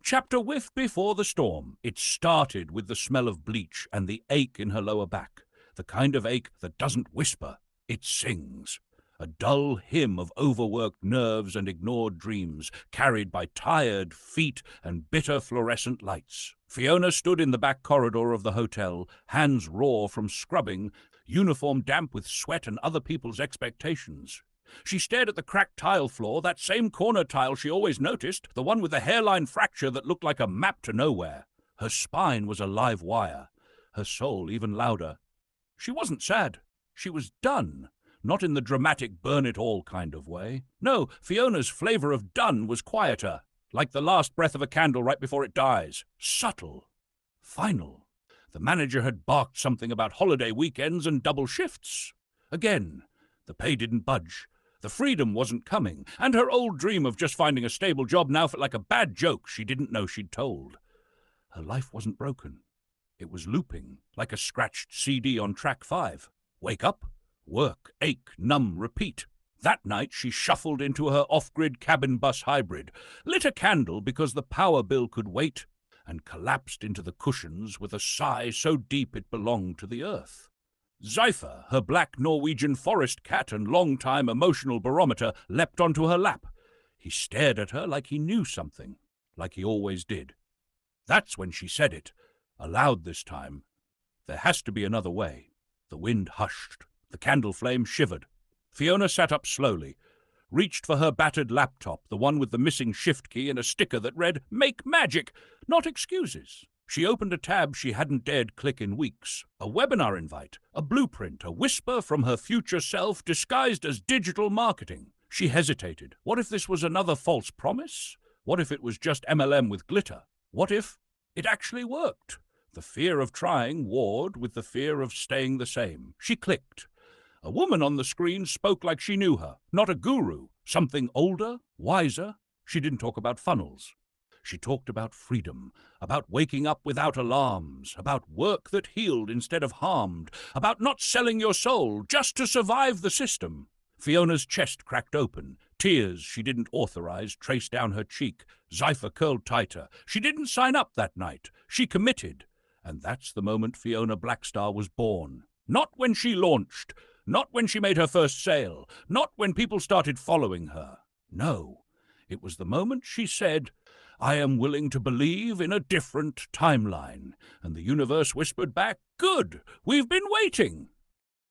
chapter whiffed before the storm. It started with the smell of bleach and the ache in her lower back. The kind of ache that doesn't whisper, it sings. A dull hymn of overworked nerves and ignored dreams, carried by tired feet and bitter fluorescent lights. Fiona stood in the back corridor of the hotel, hands raw from scrubbing, uniform damp with sweat and other people's expectations. She stared at the cracked tile floor, that same corner tile she always noticed, the one with the hairline fracture that looked like a map to nowhere. Her spine was a live wire, her soul even louder. She wasn't sad. She was done. Not in the dramatic burn-it-all kind of way. No, Fiona's flavor of done was quieter, like the last breath of a candle right before it dies. Subtle. Final. The manager had barked something about holiday weekends and double shifts. Again, the pay didn't budge. The freedom wasn't coming, and her old dream of just finding a stable job now felt like a bad joke she didn't know she'd told. Her life wasn't broken. It was looping, like a scratched CD on track 5. Wake up, work, ache, numb, repeat. That night she shuffled into her off-grid cabin bus hybrid, lit a candle because the power bill could wait, and collapsed into the cushions with a sigh so deep it belonged to the earth. Zyphyr, her black Norwegian forest cat and long-time emotional barometer, leapt onto her lap. He stared at her like he knew something, like he always did. That's when she said it, aloud this time. There has to be another way. The wind hushed. The candle flame shivered. Fiona sat up slowly, reached for her battered laptop, the one with the missing shift key and a sticker that read, "Make magic, not excuses." She opened a tab she hadn't dared click in weeks. A webinar invite, a blueprint, a whisper from her future self disguised as digital marketing. She hesitated. What if this was another false promise? What if it was just MLM with glitter? What if it actually worked? The fear of trying warred with the fear of staying the same. She clicked. A woman on the screen spoke like she knew her. Not a guru. Something older, wiser. She didn't talk about funnels. She talked about freedom, about waking up without alarms, about work that healed instead of harmed, about not selling your soul just to survive the system. Fiona's chest cracked open. Tears she didn't authorize traced down her cheek. Zyphyr curled tighter. She didn't sign up that night. She committed. And that's the moment Fiona Blackstar was born. Not when she launched. Not when she made her first sale. Not when people started following her. No, it was the moment she said, "I am willing to believe in a different timeline." And the universe whispered back, "Good, we've been waiting."